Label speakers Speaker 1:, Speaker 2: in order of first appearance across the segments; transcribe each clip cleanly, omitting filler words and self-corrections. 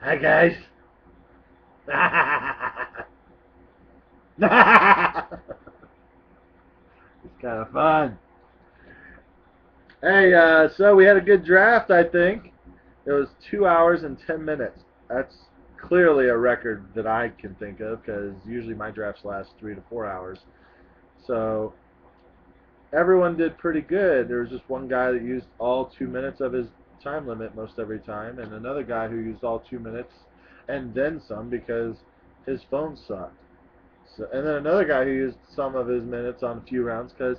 Speaker 1: Hi guys. It's kind of fun. Hey, so we had a good draft, I think. It was 2 hours and 10 minutes. That's clearly a record that I can think of because usually my drafts last 3 to 4 hours. So everyone did pretty good. There was just one guy that used all 2 minutes of his time limit most every time, and another guy who used all 2 minutes and then some because his phone sucked. So, and then another guy who used some of his minutes on a few rounds because,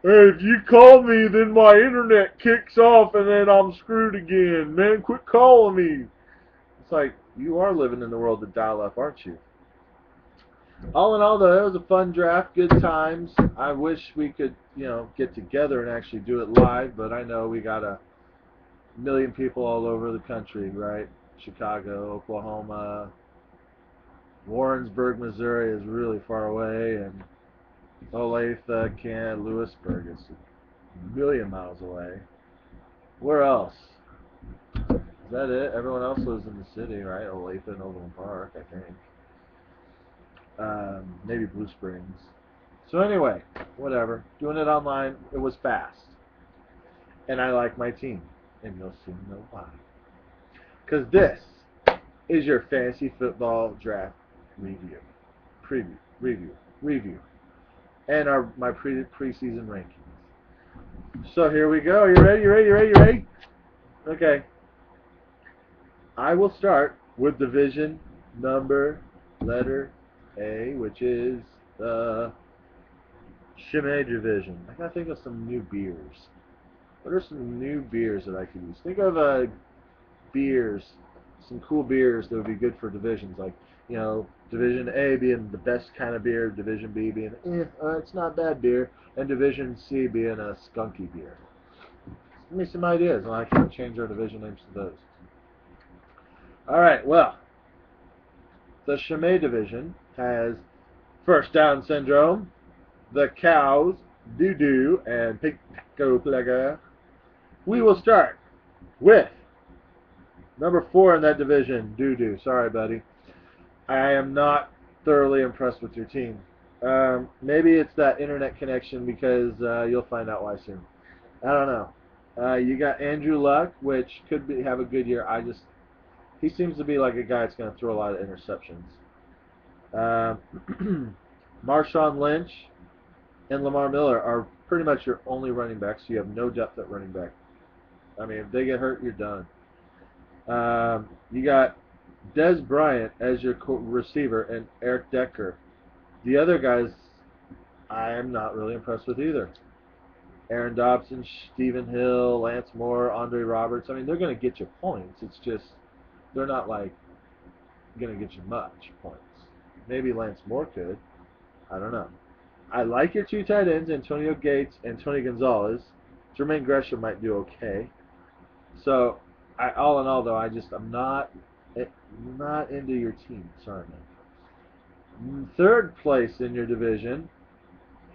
Speaker 1: hey, if you call me, then my internet kicks off and then I'm screwed again. Man, quit calling me. It's like, you are living in the world of dial-up, aren't you? All in all, though, it was a fun draft, good times. I wish we could, get together and actually do it live, but I know we got a million people all over the country, right? Chicago, Oklahoma, Warrensburg, Missouri is really far away, and Olathe, Canada, Lewisburg is a million miles away. Where else? Is that it? Everyone else lives in the city, right? Olathe and Overland Park, I think. Maybe Blue Springs. So anyway, whatever. Doing it online, it was fast. And I like my team. And you'll soon know why. Because this is your fantasy football draft review. Preview. Review. Review. And my preseason rankings. So here we go. Are you ready? You ready? You ready? You ready? Okay. I will start with division number letter A, which is the Chimay division. I gotta think of some new beers. What are some new beers that I could use? Think of beers, some cool beers that would be good for divisions, like Division A being the best kind of beer, Division B being it's not bad beer, and Division C being a skunky beer. Give me some ideas, and I can change our division names to those. All right, well, the Chimay division has First Down Syndrome, the Cows, Doo-Doo, and Pico Plaga. We will start with number 4 in that division, Doo-Doo. Sorry, buddy. I am not thoroughly impressed with your team. Maybe it's that internet connection because you'll find out why soon. I don't know. You got Andrew Luck, which could have a good year. He seems to be like a guy that's going to throw a lot of interceptions. Marshawn Lynch and Lamar Miller are pretty much your only running backs. So you have no depth at running back. I mean, if they get hurt, you're done. You got Des Bryant as your receiver and Eric Decker. The other guys, I am not really impressed with either. Aaron Dobson, Stephen Hill, Lance Moore, Andre Roberts. I mean, they're going to get you points. It's just they're not like going to get you much points. Maybe Lance Moore could. I don't know. I like your two tight ends, Antonio Gates and Tony Gonzalez. Jermaine Gresham might do okay. So, all in all, though, I'm not into your team. Sorry, man. Third place in your division.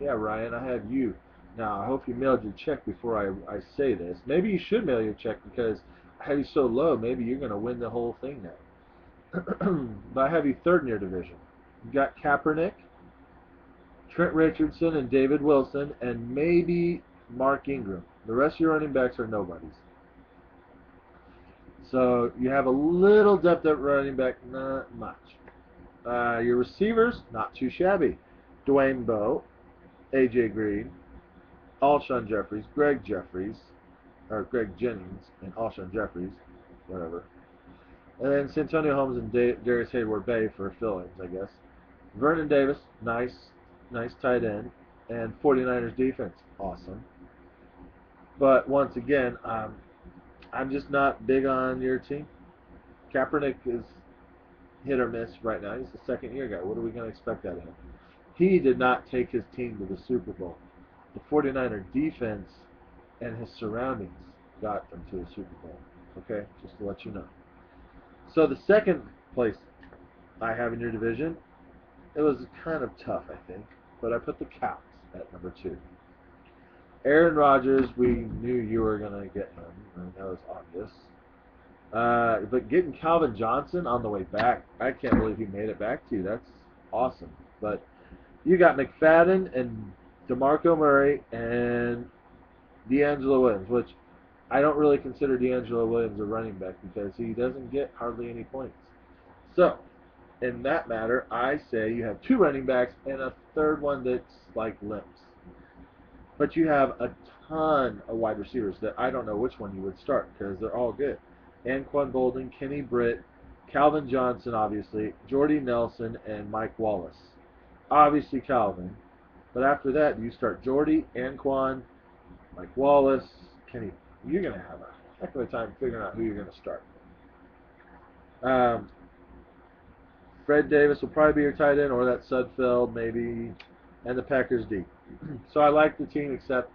Speaker 1: Yeah, Ryan, I have you. Now, I hope you mailed your check before I say this. Maybe you should mail your check because I have you so low. Maybe you're going to win the whole thing now. But I have you third in your division. You got Kaepernick, Trent Richardson, and David Wilson, and maybe Mark Ingram. The rest of your running backs are nobodies. So you have a little depth at running back, not much. Your receivers, not too shabby. Dwayne Bowe, A.J. Green, Alshon Jeffries, Greg Jennings, and Alshon Jeffries, whatever. And then Santonio Holmes and Darius Hayward-Bay for fill-ins, I guess. Vernon Davis, nice tight end. And 49ers defense, awesome. But once again, I'm just not big on your team. Kaepernick is hit or miss right now. He's the second-year guy. What are we going to expect out of him? He did not take his team to the Super Bowl. The 49er defense and his surroundings got them to the Super Bowl. Okay, just to let you know. So the second place I have in your division, it was kind of tough, I think, but I put the Cows at number 2. Aaron Rodgers, we knew you were going to get him, and that was obvious. But getting Calvin Johnson on the way back, I can't believe he made it back to you. That's awesome. But you got McFadden and DeMarco Murray and D'Angelo Williams, which I don't really consider D'Angelo Williams a running back because he doesn't get hardly any points. So, in that matter, I say you have two running backs and a third one that's like limps. But you have a ton of wide receivers that I don't know which one you would start because they're all good. Anquan Bolden, Kenny Britt, Calvin Johnson, obviously, Jordy Nelson, and Mike Wallace. Obviously Calvin. But after that, you start Jordy, Anquan, Mike Wallace, Kenny. You're going to have a heck of a time figuring out who you're going to start. Fred Davis will probably be your tight end, or that Sudfeld maybe, and the Packers D. So I like the team, except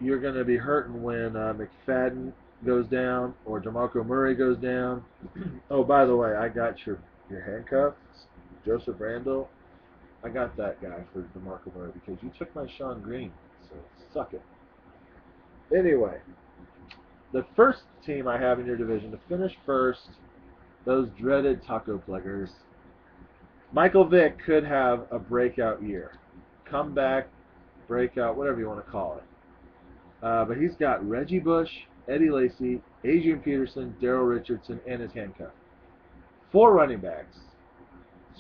Speaker 1: you're going to be hurting when McFadden goes down or DeMarco Murray goes down. Oh, by the way, I got your handcuffs, Joseph Randall. I got that guy for DeMarco Murray because you took my Sean Green, so suck it. Anyway, the first team I have in your division to finish first, those dreaded Taco Pluggers. Michael Vick could have a breakout year. Comeback, breakout, whatever you want to call it. But he's got Reggie Bush, Eddie Lacy, Adrian Peterson, Daryl Richardson, and his handcuff. 4 running backs.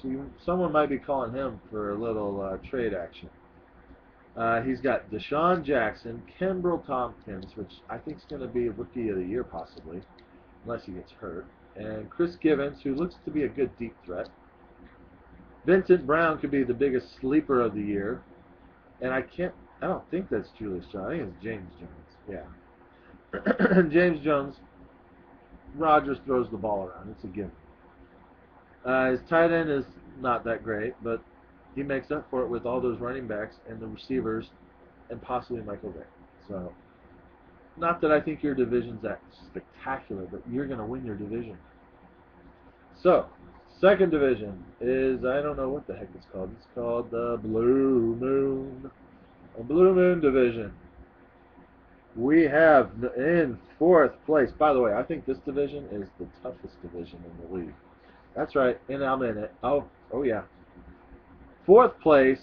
Speaker 1: So someone might be calling him for a little trade action. He's got Deshaun Jackson, Kimbrel Tompkins, which I think is going to be Rookie of the Year possibly, unless he gets hurt, and Chris Givens, who looks to be a good deep threat. Vincent Brown could be the biggest sleeper of the year, and I don't think that's Julius Jones. I think it's James Jones. Yeah. James Jones, Rodgers throws the ball around. It's a given. His tight end is not that great, but he makes up for it with all those running backs and the receivers and possibly Michael Vick. So, not that I think your division's that spectacular, but you're going to win your division. So, second division is, I don't know what the heck it's called. It's called the Blue Moon. A Blue Moon division. We have in 4th place. By the way, I think this division is the toughest division in the league. That's right, and I'm in it. Oh yeah. 4th place,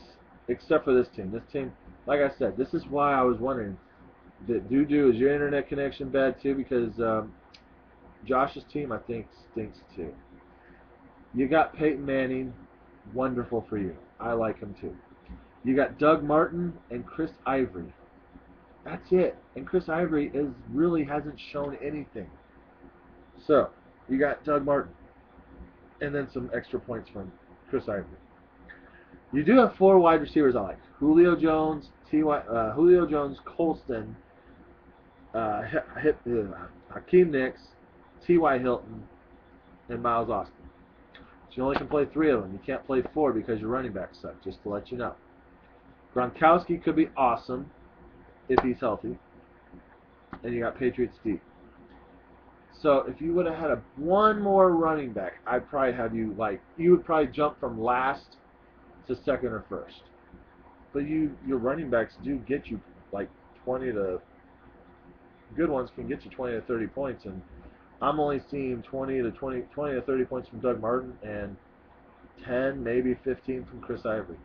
Speaker 1: except for this team. This team, like I said, this is why I was wondering, is your internet connection bad too? Because Josh's team, I think, stinks too. You got Peyton Manning, wonderful for you. I like him too. You got Doug Martin and Chris Ivory. That's it. And Chris Ivory really hasn't shown anything. So, you got Doug Martin. And then some extra points from Chris Ivory. You do have 4 wide receivers I like. Julio Jones, Colston, Hakeem Nicks, T.Y. Hilton, and Miles Austin. So you only can play 3 of them. You can't play 4 because your running backs suck, just to let you know. Gronkowski could be awesome if he's healthy. And you got Patriots D. So if you would have had one more running back, I'd probably have you would probably jump from last to second or first. But your running backs do get you like 20 to, good ones can get you 20 to 30 points, and I'm only seeing 20 to 30 points from Doug Martin and 10, maybe 15 from Chris Ivory.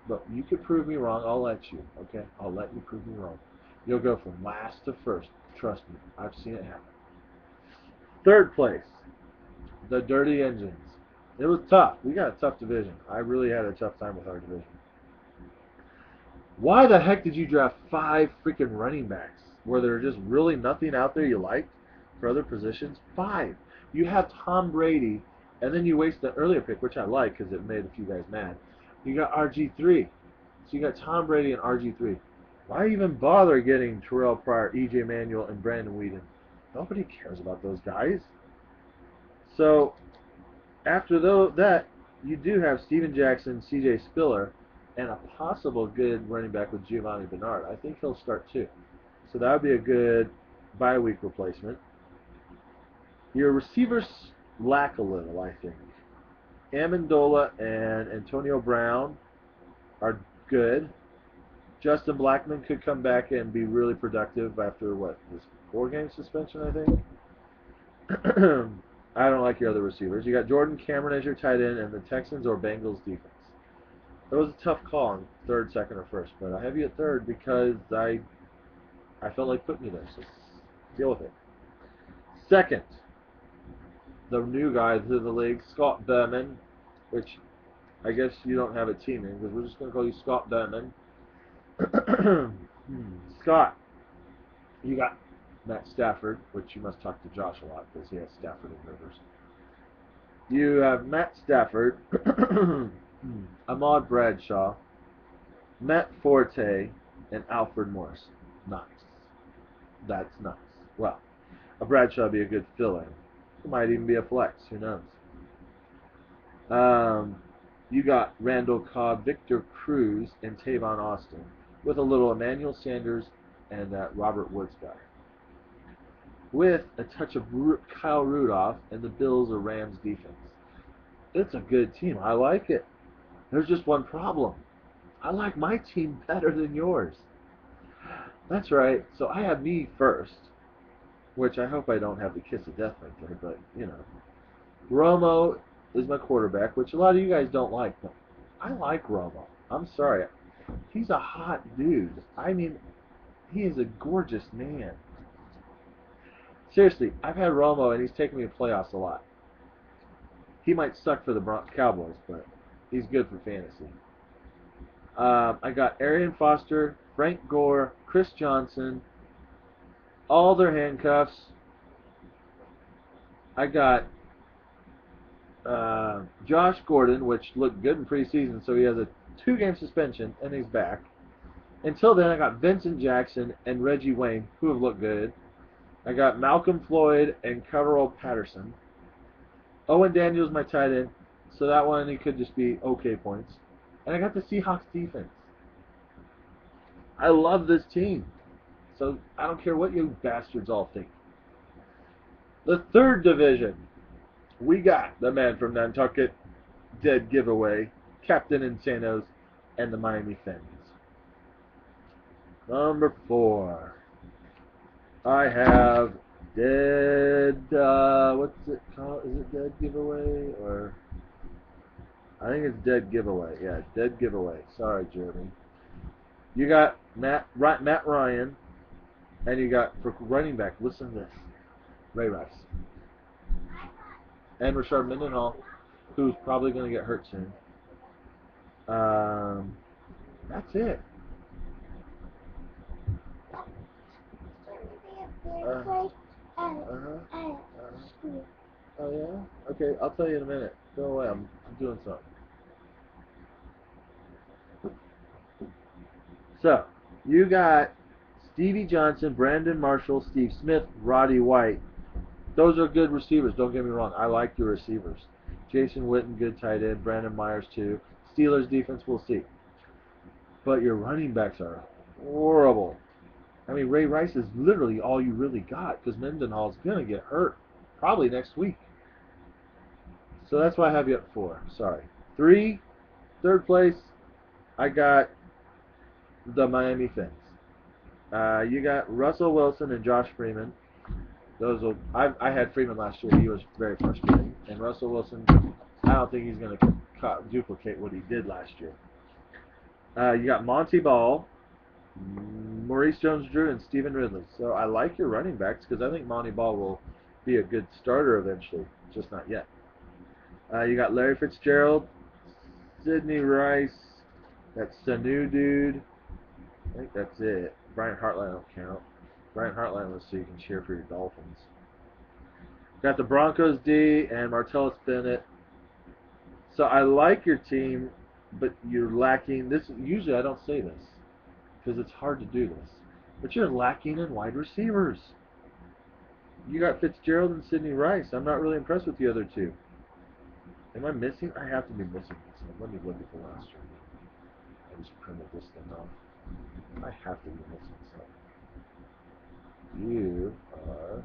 Speaker 1: But you could prove me wrong. I'll let you. Okay, I'll let you prove me wrong. You'll go from last to first. Trust me, I've seen it happen. 3rd place, the Dirty Engines. It was tough. We got a tough division. I really had a tough time with our division. Why the heck did you draft 5 freaking running backs? Were there just really nothing out there you liked for other positions? 5. You have Tom Brady, and then you waste the earlier pick, which I like because it made a few guys mad. You got RG3. So you got Tom Brady and RG3. Why even bother getting Terrell Pryor, E.J. Manuel, and Brandon Weeden? Nobody cares about those guys. So, after that, you do have Steven Jackson, C.J. Spiller, and a possible good running back with Giovanni Bernard. I think he'll start too. So that would be a good bye-week replacement. Your receivers lack a little, I think. Amendola and Antonio Brown are good. Justin Blackmon could come back and be really productive after 4-game suspension, I think. I don't like your other receivers. You got Jordan Cameron as your tight end, and the Texans or Bengals defense. That was a tough call on third, second, or first, but I have you at third because I felt like putting you there, so deal with it. Second, the new guy to the league, Scott Berman, which I guess you don't have a team in because we're just going to call you Scott Berman. Scott, you got Matt Stafford, which you must talk to Josh a lot because he has Stafford and Rivers. You have Matt Stafford, Ahmad Bradshaw, Matt Forte, and Alfred Morris. Nice. That's nice. Well, a Bradshaw would be a good fill-in. It might even be a flex. Who knows? You got Randall Cobb, Victor Cruz, and Tavon Austin, with a little Emmanuel Sanders and that Robert Woods guy. With a touch of Kyle Rudolph and the Bills or Rams defense. It's a good team. I like it. There's just one problem. I like my team better than yours. That's right. So I have me first, which I hope I don't have the kiss of death right there, but, you know. Romo is my quarterback, which a lot of you guys don't like, but I like Romo. I'm sorry. He's a hot dude. I mean, he is a gorgeous man. Seriously, I've had Romo, and he's taken me to playoffs a lot. He might suck for the Cowboys, but he's good for fantasy. I got Arian Foster, Frank Gore, Chris Johnson, all their handcuffs. I got Josh Gordon, which looked good in preseason, so he has a 2-game suspension, and he's back. Until then, I got Vincent Jackson and Reggie Wayne, who have looked good. I got Malcolm Floyd and Cotterill Patterson. Owen Daniels, my tight end, so that one he could just be okay points. And I got the Seahawks defense. I love this team, so I don't care what you bastards all think. The third division, we got the man from Nantucket, Dead Giveaway, Captain Insanos, and the Miami Fins. Number 4, I have Dead, what's it called? Is it Dead Giveaway? Or, I think it's Dead Giveaway. Yeah, Dead Giveaway. Sorry, Jeremy. You got Matt Ryan, and you got, for running back, listen to this, Ray Rice. And Rashard Mendenhall, who's probably going to get hurt soon. That's it. Oh, yeah? Okay, I'll tell you in a minute. Go away, I'm doing something. So, you got Stevie Johnson, Brandon Marshall, Steve Smith, Roddy White. Those are good receivers, don't get me wrong. I like your receivers. Jason Witten, good tight end. Brandon Myers, too. Steelers defense, we'll see. But your running backs are horrible. I mean, Ray Rice is literally all you really got because Mendenhall's going to get hurt probably next week. So that's why I have you at 4. Sorry. 3, third place, I got the Miami Fins. You got Russell Wilson and Josh Freeman. I had Freeman last year. He was very frustrating. And Russell Wilson, I don't think he's going to duplicate what he did last year. You got Monty Ball, Maurice Jones-Drew, and Stephen Ridley. So I like your running backs because I think Monty Ball will be a good starter eventually, just not yet. You got Larry Fitzgerald, Sidney Rice, that Sanu dude. I think that's it. Brian Hartline don't count. Brian Hartline was so you can cheer for your Dolphins. Got the Broncos D and Martellus Bennett. So I like your team, but you're lacking this. Usually I don't say this because it's hard to do this, but you're lacking in wide receivers. You got Fitzgerald and Sidney Rice. I'm not really impressed with the other two. Am I missing? I have to be missing some. Let me look at the last year. I just printed this thing off. I have to be missing some. You are...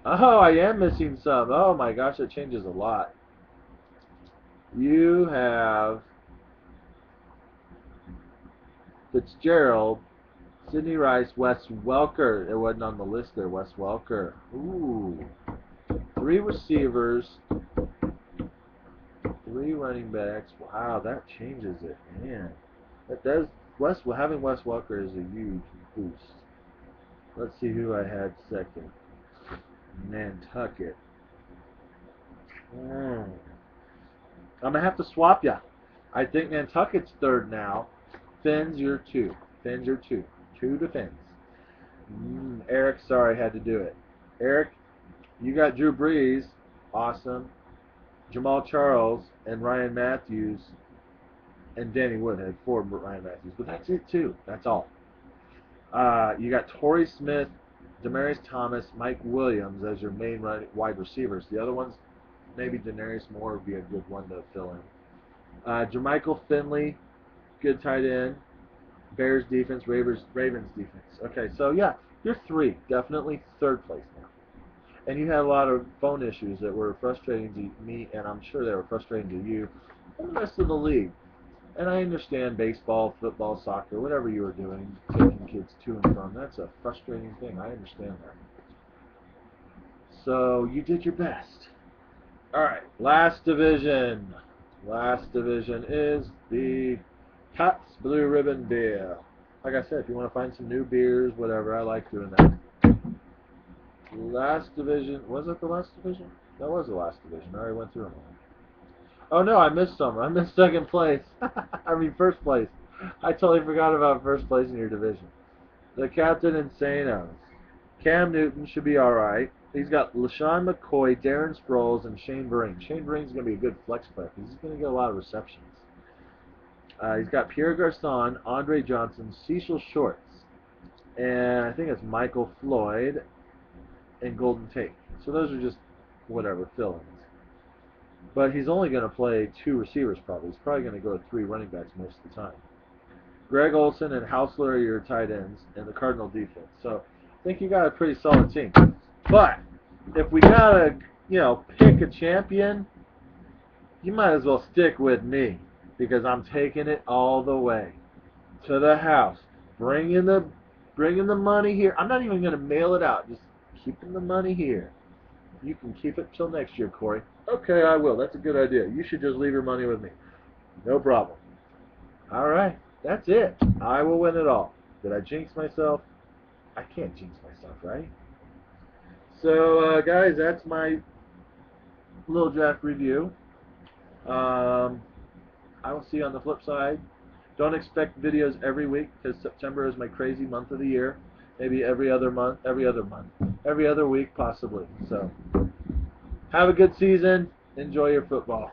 Speaker 1: Oh, I am missing some. Oh my gosh, that changes a lot. You have Fitzgerald, Sidney Rice, Wes Welker. It wasn't on the list there. Wes Welker. Ooh. 3 receivers. 3 running backs. Wow, that changes it, man. That does. Having Wes Welker is a huge boost. Let's see who I had second. Nantucket. I'm gonna have to swap ya. I think Nantucket's third now. Fins, you're 2. Fins, you're 2. 2 to Fins. Eric, sorry, I had to do it. Eric, you got Drew Brees. Awesome. Jamal Charles and Ryan Matthews and Danny Woodhead for Ryan Matthews. But that's it, too. That's all. You got Torrey Smith, Demaryius Thomas, Mike Williams as your main wide receivers. The other ones, maybe Denarius Moore would be a good one to fill in. Jermichael Finley, good tight end. Bears defense, Ravens defense. Okay, so yeah, you're 3. Definitely third place now. And you had a lot of phone issues that were frustrating to me, and I'm sure they were frustrating to you and the rest of the league. And I understand baseball, football, soccer, whatever you were doing, taking kids to and from. That's a frustrating thing. I understand that. So you did your best. All right, last division. Last division is the Pabst Blue Ribbon beer. Like I said, if you want to find some new beers, whatever, I like doing that. Last division. Was it the last division? That was the last division. I already went through them all. Oh no, I missed some. I missed second place. I mean first place. I totally forgot about first place in your division. The Captain Insanos. Cam Newton should be alright. He's got LaShawn McCoy, Darren Sproles, and Shane Vereen. Shane Vereen's going to be a good flex player because he's going to get a lot of receptions. He's got Pierre Garçon, Andre Johnson, Cecil Shorts, and I think it's Michael Floyd and Golden Tate. So those are just whatever fill-ins. But he's only going to play 2 receivers probably. He's probably going to go with 3 running backs most of the time. Greg Olsen and Hausler are your tight ends and the Cardinal defense. So I think you got a pretty solid team. But if we got to, pick a champion, you might as well stick with me because I'm taking it all the way to the house. Bringing the money here. I'm not even going to mail it out. Just keeping the money here. You can keep it till next year, Corey. Okay, I will. That's a good idea. You should just leave your money with me. No problem. All right. That's it. I will win it all. Did I jinx myself? I can't jinx myself, right? So, guys, that's my little draft review. I will see you on the flip side. Don't expect videos every week because September is my crazy month of the year. Maybe every other week possibly. So, have a good season. Enjoy your football.